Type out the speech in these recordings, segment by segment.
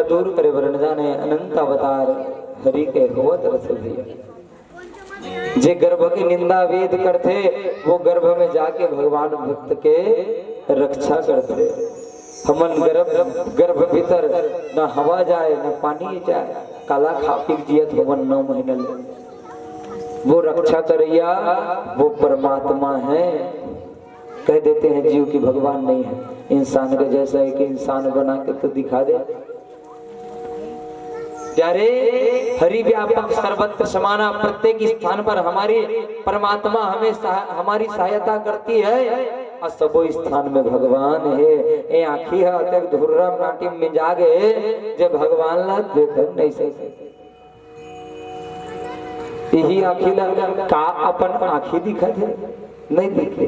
दुखड़ा दूर करे वरण जाने अनंत अवतार हरि के होवत रस भैया। जे गर्भ की निंदा वेद करते वो गर्भ में जाके भगवान भक्त के रक्षा करते। हमन गर्भ भीतर न हवा जाए न पानी जाए, काला खा पी जियत हमन 9 महीने वो रक्षा करैया वो परमात्मा है। कह देते हैं जीव की भगवान नहीं है, इंसान के जैसा है कि इंसान बना के तो दिखा दे। प्यारे हरि व्यापक सर्वत्र समाना, प्रत्येक स्थान पर हमारी परमात्मा हमें हमारी सहायता करती है और सबो स्थान में भगवान है। ए आखी है अतक धुर्रम नाटिम में जागे जे भगवान ला देख नहीं सके। यही आखी ला का अपन आखी दिखत है नहीं दिखे।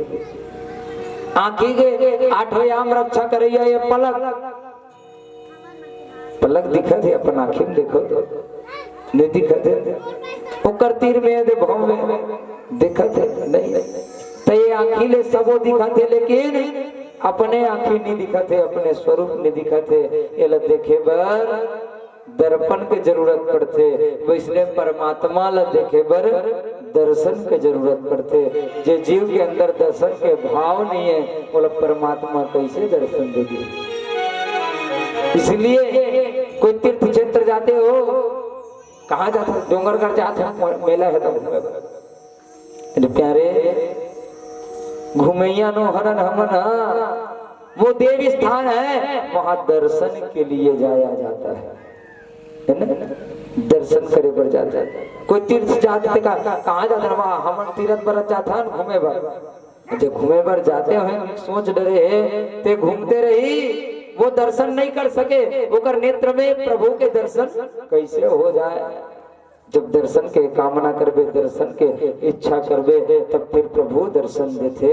आखी के 8 याम रक्षा करैया ये पलक दिखत है, अपन आखिर देखो तो नहीं दिखत है। ओकर तीर में दे भाव में दिखत है नहीं। तो ये आखिले सबो दिखत है लेकिन अपने आखी नहीं दिखत है, अपने स्वरूप नहीं दिखत है। ये ला देखे बर दर्पण के जरूरत पड़ते, वैसने परमात्मा ला देखे बर दर्शन के जरूरत पड़ते। जे जीव के अंदर दर्शन के भाव नहीं है बोला परमात्मा कैसे दर्शन देगी। इसलिए कोई तीर्थ क्षेत्र जाते हो, कहाँ जाते हो? डोंगरगढ़ जाते हो, मेला है तो प्यारे घूमैया नो हरन हमन, वो देव स्थान है, वहां दर्शन के लिए जाया जाता है ना, दर्शन करे बर जाता है। कोई तीर्थ जाते कहाँ जाते हैं? वहां हमन तीर्थ बर जाता है घूमे बर। जो घूमे बर जाते हैं सोच डरे ते घूमते रही वो दर्शन नहीं कर सके, ओकर नेत्र में प्रभु के दर्शन कैसे हो जाए। जब दर्शन के कामना करबे, दर्शन के इच्छा करबे, तब फिर प्रभु दर्शन देते।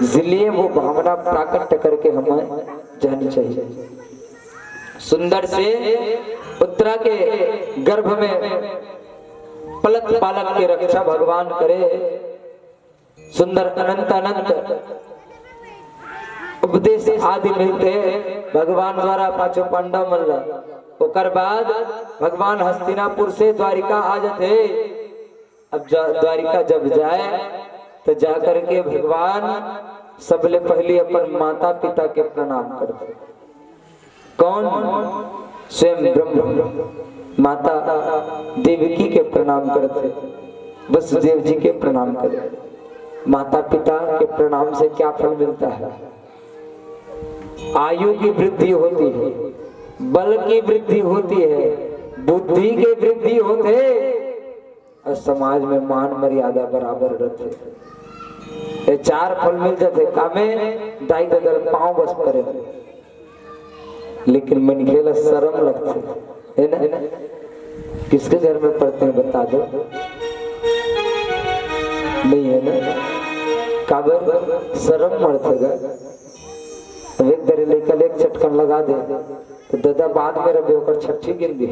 इसलिए वो भावना प्राकट करके हमें जानी चाहिए। सुंदर से पुत्रा के गर्भ में पलक पालक की रक्षा भगवान करे। सुंदर अनंत अनंत उपदेश आदि मिलते भगवान द्वारा पांचों पांडव मल्ला। ओकर बाद भगवान हस्तिनापुर से द्वारिका आ जाते। अब द्वारिका जब जाए तो जाकर के भगवान सबले पहले अपन माता पिता के प्रणाम करते। कौन? स्वयं ब्रह्म माता देवकी के प्रणाम करते, वसुदेव जी के प्रणाम करते। माता पिता के प्रणाम से क्या फल मिलता है? आयु की वृद्धि होती है, बल की वृद्धि होती है, बुद्धि की वृद्धि होते और समाज में मान मर्यादा बराबर रहते। ये 4 फल मिल जाते। कामे दाई ददल पांव बस परे, लेकिन मन खेला शर्म लगते है ना। किसके घर में पढ़ते हैं बता दो? नहीं है ना। काबर शर्म मरते एक दरे लेकर एक चटकन लगा दे तो दादा बाद में रबे होकर छठी गिन दी।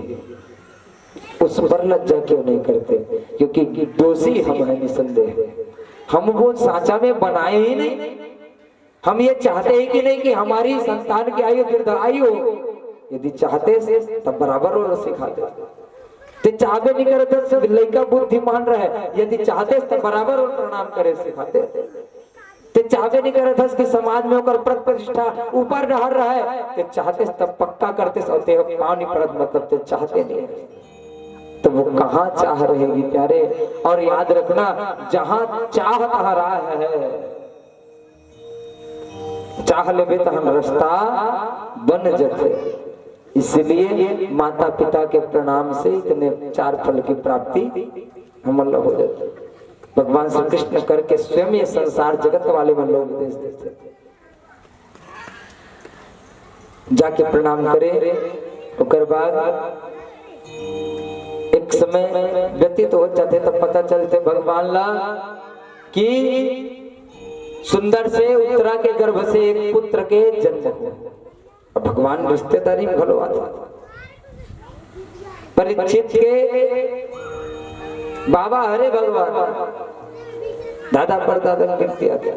उस पर लज्जा क्यों नहीं करते? क्योंकि दोषी हम हैं निसंदेह। हम वो सांचा में बनाए ही नहीं। हम ये चाहते ही कि नहीं कि हमारी संतान की आयु दीर्घायु हो। यदि चाहते से तब बराबर और सिखाते। ते चाहते नहीं करते लड़का बुद्धिमान रहे, यदि चाहते तब बराबर और प्रणाम करे सिखाते। ते चाहते नहीं करे था कि समाज में होकर प्रतिष्ठा ऊपर रहर रहा है, ते चाहते तब पक्का करते सोते हो पानी परत मतलब ते चाहते नहीं। तो वो कहाँ चाह रहेगी प्यारे। और याद रखना जहां चाह तहाँ राह है। चाह ले तहन रास्ता बन जाते। इसलिए माता पिता के प्रणाम से इतने 4 फल की प्राप्ति हमला हो जाती। भगवान श्री कृष्ण करके स्वयं ये संसार जगत वाले में लोग उपदेश देते। जाके प्रणाम करे। उसके बाद एक समय व्यतीत हो जाते तब पता चलते भगवान ला कि सुंदर से उत्तरा के गर्भ से एक पुत्र के जन्म हुआ। भगवान रिश्तेदारी में भलो आता। परीक्षित के बाबा हरे भगवान दादा परदादा कीर्ति आते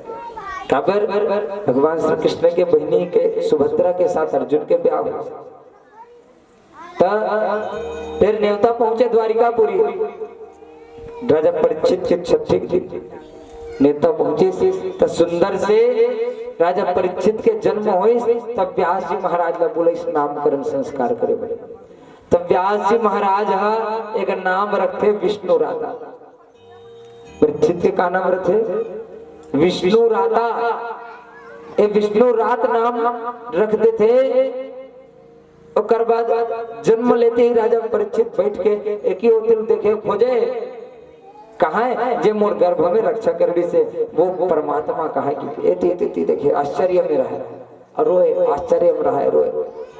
काबर भगवान श्री कृष्ण के बहनी के सुभद्रा के साथ अर्जुन के ब्याह हुआ। फिर न्योता पहुंचे द्वारिकापुरी, राजा परीक्षित के क्षत्रिय नेता पहुंचे तो सुंदर से राजा परीक्षित के जन्म हुए। तब व्यास जी महाराज का बोले इस नामकरण संस्कार करे बड़े। तब व्यास जी महाराज एक नाम रखे विष्णु राधा। परीक्षित के का नाम रखे विष्णु राधा। ये विष्णु रात नाम रखते थे। और बाद जन्म लेते ही राजा परीक्षित बैठ के एक ही होते देखे खोजे कहा है जे मोर गर्भ में रक्षा करने से वो परमात्मा कहा कि देखे आश्चर्य में रहा और रोए, आश्चर्य में रहा है रोए।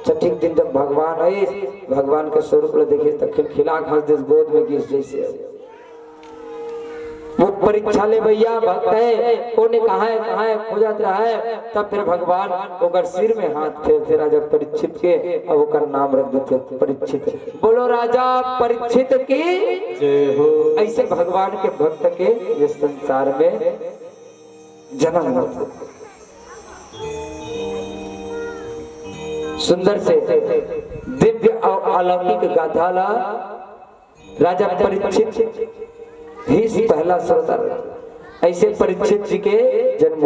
छठीक दिन जब भगवान आए, भगवान के स्वरूप ले देखे तो खिलखिला हंस दे गोद में गिस जैसे। वो परीक्षा ले भैया भक्त है कोने कहा है खोजत रहा है। तब फिर भगवान ओकर सिर में हाथ फेरते राजा परीक्षित के और ओकर नाम रख देते परीक्षित। बोलो राजा परीक्षित की जय हो। ऐसे भगवान के भक्त के ये संसार में जन्म होते। सुंदर से दिव्य और अलौकिक गाथाला राजा परीक्षित ही पहला सरदार। ऐसे परीक्षित जी के जन्म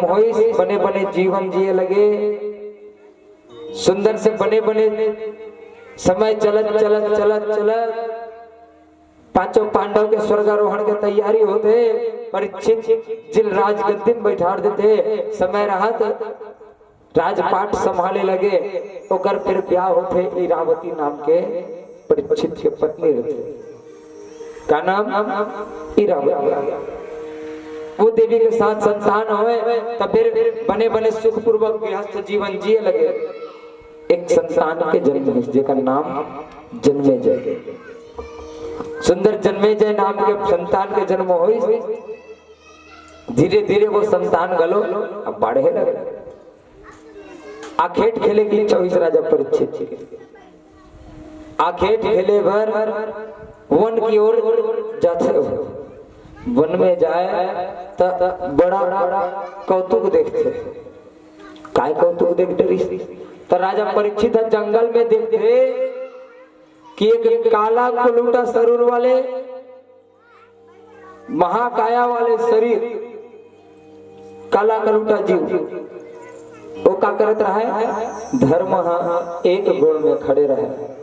हुई बने बने जीवन जिए लगे। सुंदर से बने बने समय चलत चलत चलत चलत पांचों पांडव के स्वर्गारोहण के तैयारी होते। परीक्षित जिल राज गद्दी में बैठा देते। समय रहत राजपाट संभाले लगे। ओकर फिर ब्याह होते इरावती नाम के परीक्षित के पत्नी रहते। का नाम इरावती। वो देवी के साथ संतान हुए। तब फिर बने बने सुख पूर्वक गृहस्थ जीवन जिए लगे। एक संतान के जन्म हुए जिसका नाम जन्मेजय। सुंदर जन्मेजय नाम के संतान के जन्म हुई। धीरे धीरे वो संतान गलो अब बढ़े लगे। आखेट खेले की इच्छा हुई राजा परीक्षित। आखेट खेले भर वन की ओर जाते हो। वन में जाए तो बड़ा कौतुक देखते। काय कौतुक देखते रही तो राजा परीक्षित जंगल में देखते कि एक काला कुलूटा शरीर वाले महाकाया वाले शरीर काला कलूटा जीव वो का करत रहा है धर्म एक गुण में खड़े रहे।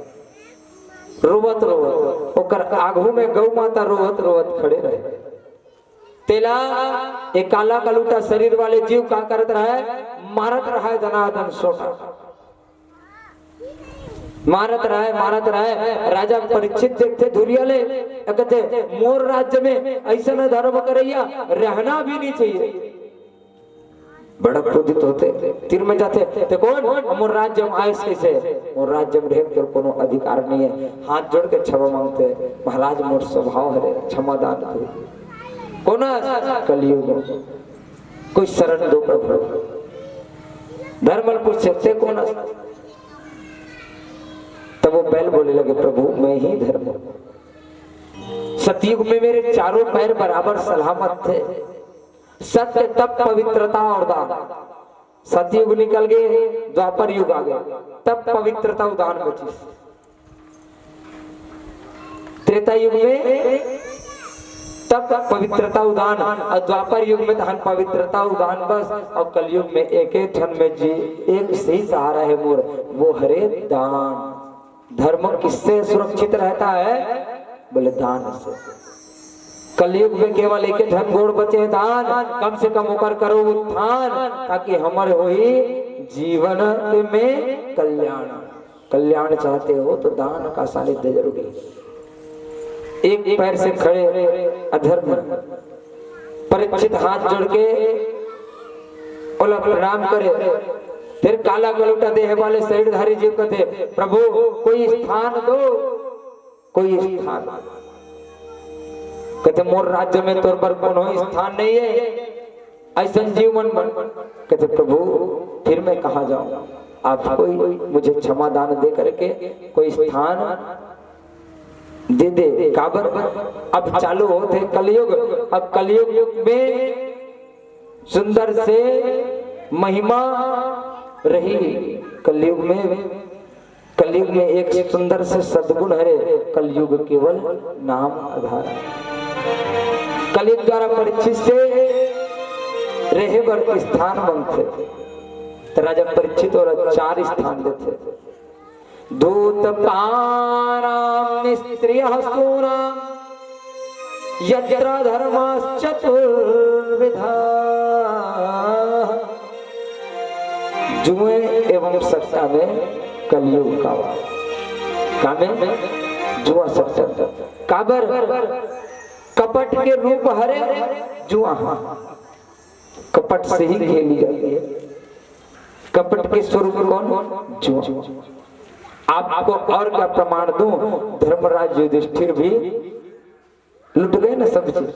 रोवत रोवत ओकर आगू में गौ माता रोवत रोवत खड़े रहे। तेला एक काला कलूटा शरीर वाले जीव का करत रहा है मारत रहा है धनाधन सोटा मारत रहा है। राजा परीक्षित देखते धुरिया ले कहते मोर राज्य में ऐसा न धर्म करैया रहना भी नहीं चाहिए। बड़ा क्रोधित होते तीर में जाते तो कौन मोर राज्य में आए कैसे मोर राज्य में रह कर कोनो अधिकार नहीं है। हाथ जोड़ के क्षमा मांगते महाराज मोर स्वभाव है क्षमा दान दो। कौन कलयुग कोई शरण दो प्रभु। धर्मल पूछते कौन तब वो बैल बोले लगे प्रभु मैं ही धर्म। सतयुग में मेरे चारों पैर बराबर सलामत थे। सत्य तप पवित्रता और दान। सतयुग निकल गए द्वापर युग आ गया तब पवित्रता उदान बची। त्रेता युग में तब पवित्रता उदान और द्वापर युग में धन पवित्रता उदान बस। और कलयुग में एक एक क्षण में जी एक सही सहारा है मोर वो हरे दान। धर्म किससे सुरक्षित रहता है बोले दान से। कलयुग में केवल एक धन गोड़ बचे दान कम से कम होकर करो उत्थान ताकि हमारे हो ही जीवन में कल्याण। कल्याण चाहते हो तो दान का सानिध्य जरूरी। एक पैर से खड़े अधर्म परीक्षित हाथ जोड़ के बोला प्रणाम करे। फिर काला कलूटा देह वाले शरीरधारी जीव कहते प्रभु कोई स्थान दो कोई स्थान। कहते मोर राज्य में तोर पर कोनो स्थान नहीं है ऐसा जीव मन बन। कहते प्रभु फिर मैं कहाँ जाऊं आप कोई मुझे क्षमा दान दे करके कोई स्थान दे दे। काबर अब चालू होते कलयुग। अब कलयुग में सुंदर से महिमा रही कलयुग में एक सुंदर से सद्गुण है, कलयुग केवल नाम आधार। कलयुग द्वारा परीक्षित से रहे बर स्थान बनते, तो राजा परीक्षित और 4 स्थान देते। दूत पाराम स्त्रियः सूनाम यत्र धर्मश्चतुर्विधा। जुए एवं सट्टा में कलयुग का वास। कामे जुआ सट्टा काबर कपट के रूप हरे जुआ, कपट से ही खेली जाती है। कपट के स्वरूप कौन? जुआ। आपको और क्या प्रमाण दूं? धर्मराज युधिष्ठिर भी लुट गए ना सब चीज।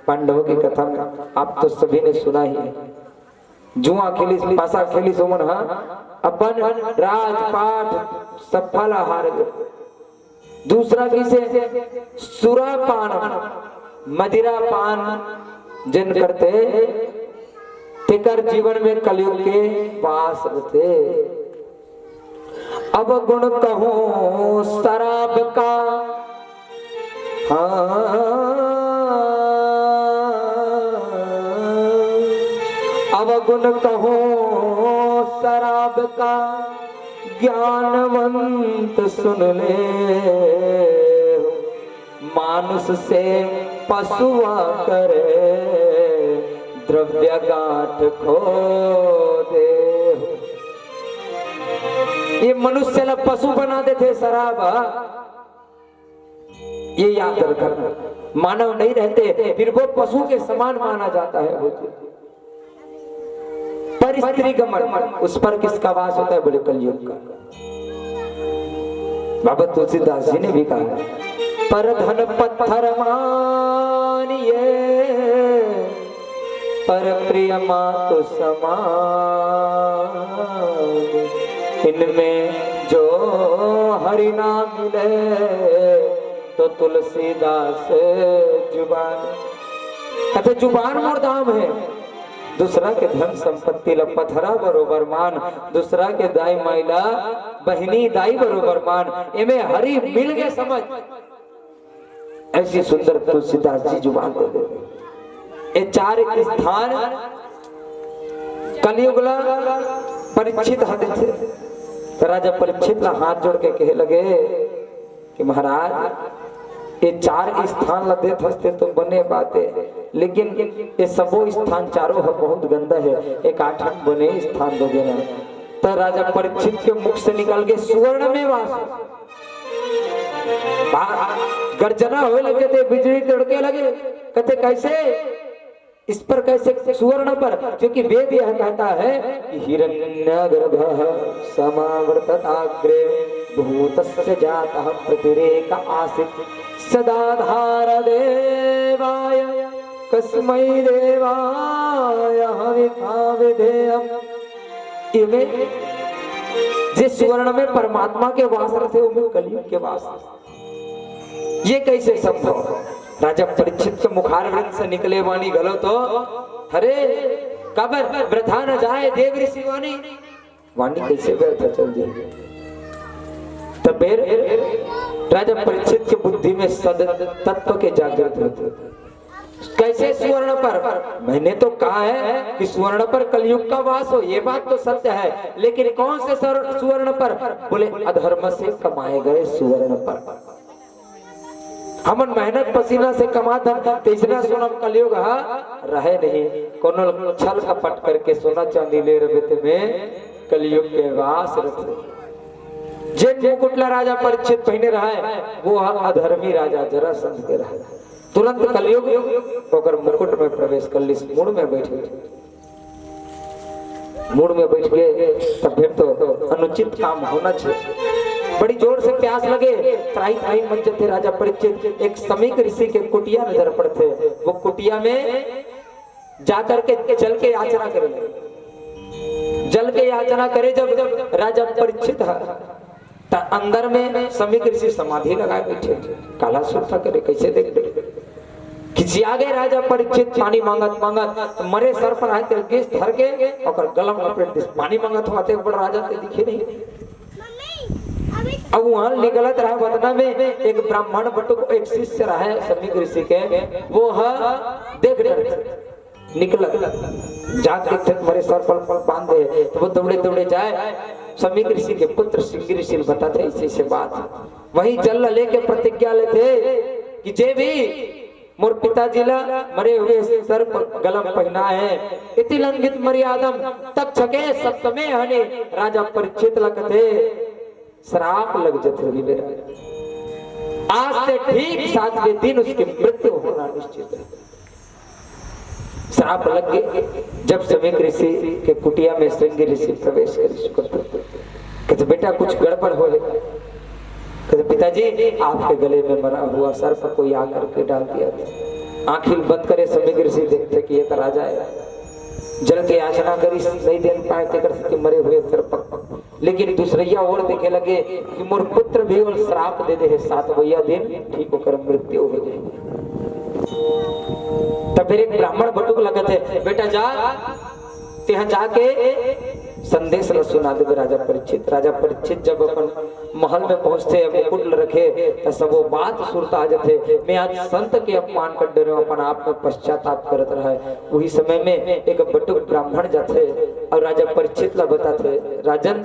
पांडवों की कथा में आप तो सभी ने सुना ही है। जुआ खेली, पासा खेली सुमन, हाँ अपन राजपाट सफल हार गए। दूसरा किसे? सुरापान मदिरा पान जिन करते तेकर जीवन में कलयुग के वास रहते। अब गुण कहूं शराब का, अवगुण कहो शराब का, ज्ञानवंत सुन ले। मानुष से पशुआ करे, द्रव्य गांठ खो दे। ये मनुष्य ला पशु बना देते शराब, ये याद रखना। मानव नहीं रहते फिर वो पशु के समान माना जाता है। पर स्त्री गमन, उस पर किसका वास होता है? बोले कलयुग का। बाबा तुलसीदास जी ने भी कहा, पर धन पत्थर मानिए, पर प्रिय मातु समान। इनमें जो हरि नाम मिले, तो तुलसीदास जुबान। अच्छा जुबान मोर दाम है। दूसरा के धन संपत्ति ला पथरा बरोबर मान, दूसरा के दाई माइला बहनी दाई बरोबर मान। इमे हरि मिल गए समझ। ऐसी सुंदर तुलसीदास जी जुबान दे दे। ये 4 स्थान कलयुग ला परीक्षित हाथे थे। तो राजा परीक्षित ला हाथ जोड़ के कहे लगे कि महाराज ये 4 स्थान ला देत हस्ते तो बने बाते, लेकिन ये सबो स्थान चारों बहुत गंदा है, एक 8 बने स्थान दे देना। तो राजा परीक्षित के मुख से निकल के सुवर्ण में वास। गर्जना होने लगे थे, बिजली तड़के लगे। कहते कैसे? इस पर कैसे? सुवर्ण पर, क्योंकि वेद यह कहता है कि हिरण्यगर्भः समावर्तताग्रे भूतस्य जातः प्रतिरेक आसीत् सदाधार देवाय कस्मै देवाय हविषा विधेयम्। इनमें जिस सुवर्ण में परमात्मा के वास रहते उनमें कलयुग के वास। ये कैसे संभव? राजा परीक्षित के मुखारविंद से निकले वाणी गलो तो हरे कबर वृथा न जाए देव ऋषि वाणी। वाणी कैसे व्यर्थ चल जाए? तब राजा परीक्षित की बुद्धि में सद तत्व के जागृत होते। कैसे सुवर्ण पर? मैंने तो कहा है कि सुवर्ण पर कलयुग का वास हो, ये बात तो सत्य है, लेकिन कौन से सुवर्ण पर? बोले अधर्म से कमाए गए सुवर्ण पर। हमन मेहनत पसीना से कमा धन तीसरा सोनम कलयुग रहे नहीं। कोनो छल कपट करके सोना चांदी ले रहे में कलयुग के वास रहते। जिन मुकुटला राजा परीक्षित पहने रहा है वो अधर्मी राजा जरासंध के रहा। तुरंत कलयुग होकर मुकुट में प्रवेश कर ली, मूड में बैठ गए। मूड में बैठ गए तब फिर तो अनुचित काम होना चाहिए। बड़ी जोर से प्यास लगे, त्राही त्राही मंच थे राजा परीक्षित। एक समीक ऋषि के कुटिया नजर पड़ते, वो कुटिया में जाकर के जल के याचना करे। जल के याचना करे जब राजा परीक्षित अंदर में समीक ऋषि समाधि लगाए बैठे, काला सुरता करे। कैसे देख किसी आगे राजा परीक्षित पानी मांगत मांगत तो मरे सर पर आए तेरे गेस धर के और गलम लपेट दिस पानी मांगत होते बड़ राजा ते दिखे नहीं। अब वहां निकलत रहा वदना में एक ब्राह्मण बटुक एक शिष्य रहा समीक ऋषि के वो देख डर निकल जाके थे मरे सर पर बांध दे तो वो दौड़े दौड़े जाए समीक ऋषि के पुत्र सिंह ऋषि बताते इसी से बात वही जल लेके प्रतिज्ञा लेते कि जे भी मोर पिताजी ला मरे हुए सर पर गलम पहना है इति लंघित मर्यादम तब छके सप्तमे हने राजा परीक्षित लगते श्राप लग जते मेरा आज से ठीक 7वें दिन उसकी मृत्यु होना निश्चित है। श्राप लग गए जब समीक ऋषि के कुटिया में सिंह ऋषि प्रवेश करते कहते बेटा कुछ गड़बड़ हो कहते पिताजी आपके गले में मरा हुआ सर पर कोई आकर के डाल दिया। आंखें बंद करे समीक ऋषि देखते कि ये तो राजा है जल के याचना करी नहीं दे पाए कर मरे हुए सर पर लेकिन दूसरैया और देखे लगे कि मोर पुत्र भी और श्राप दे दे 7वां दिन ठीक होकर मृत्यु हो गई। तब फिर एक ब्राह्मण बटुक लगत है बेटा जा तेहा जाके संदेश न सुना दे राजा परीक्षित जब अपन महल में पहुंचते मुकुट रखे तो सब वो बात सुरता जथे मैं आज संत के अपमान कर डरे अपन आप में पश्चाताप करत रहा है। वही समय में एक बटुक ब्राह्मण जाते और राजा परीक्षित ला बताते राजन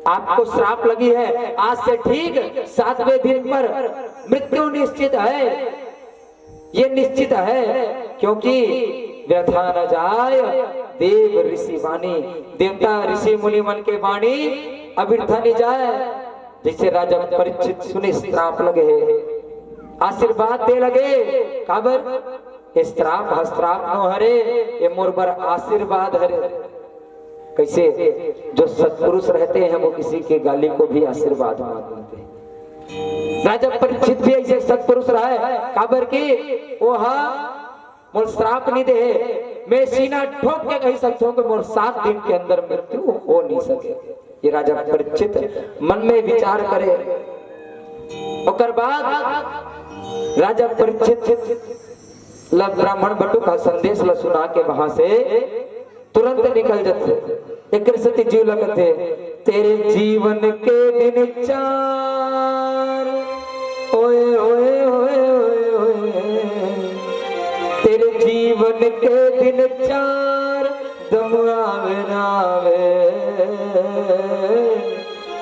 आपको श्राप लगी है आज से ठीक 7वें दिन पर मृत्यु निश्चित है। ये निश्चित है क्योंकि व्यथा न जाय देव ऋषि वाणी देवता ऋषि मुनि मन के वाणी अविर्था न जाए। जैसे राजा परीक्षित सुने श्राप लगे आशीर्वाद दे लगे काबर श्राप हस्त्राप नो हरे ये मोर बर आशीर्वाद हरे। कैसे जो सत्पुरुष रहते हैं वो किसी के गाली को भी आशीर्वाद मानते हैं। राजा परीक्षित भी ऐसे सत्पुरुष रहा है काबर की वो मोर श्राप नहीं दे मैं सीना ठोक के कह सकता हूँ कि मोर 7 दिन के अंदर मृत्यु हो नहीं सके। ये राजा परीक्षित मन में विचार करे और बाद राजा परीक्षित ब्राह्मण बटुक का संदेश ला सुना के वहां से तुरंत निकल जाते एक सती जीव लगते तेरे जीवन के दिन 4 ओए ओए ओए ओए तेरे जीवन के दिन 4 दम आवे नावे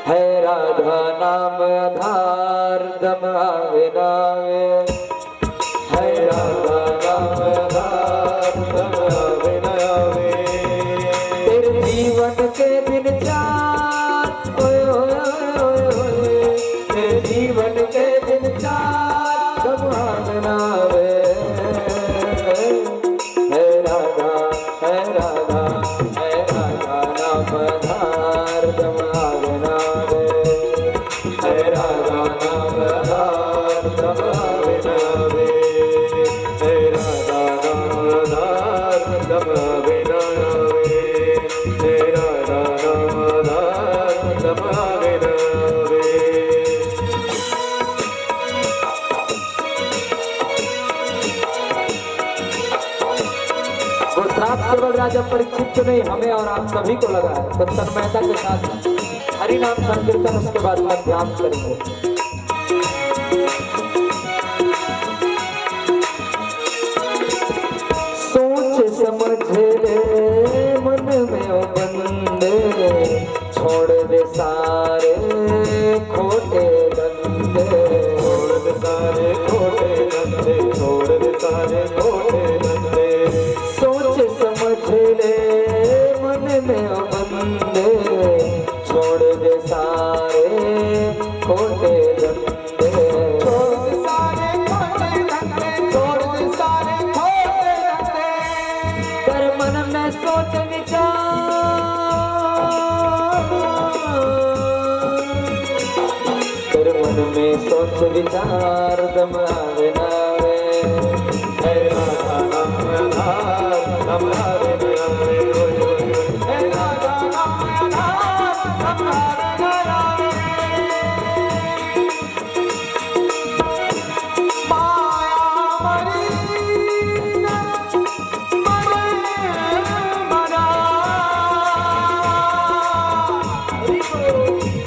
है राधा नाम आधार दम आवे नावे है राधा नाम आधार दम आवे नावे तेरे जीवन के दिन 4 ओए ओए ओए ओए तेरे जीवन के दिन 4 दम आवे नावे केवल राजा परीक्षित को नहीं हमें और आप सभी को लगा है तो तन्मयता के साथ हरि नाम संकीर्तन उसके बाद में ध्यान करेंगे। सोच समझ ले मन में ओ बंदे छोड़ दे सारे खोटे धंधे छोड़ दे सारे खोटे धंधे छोड़ दे सारे खोटे धंधे सोच समझ ले मन में ओ बंदे छोड़ दे सारे खोटे धंधे छोड़ दे सारे खोटे धंधे छोड़ दे सारे खोटे धंधे कर मन में सोच विचार कर मन में सोच विचार दम आवे नावे है राधा नाम आधार दम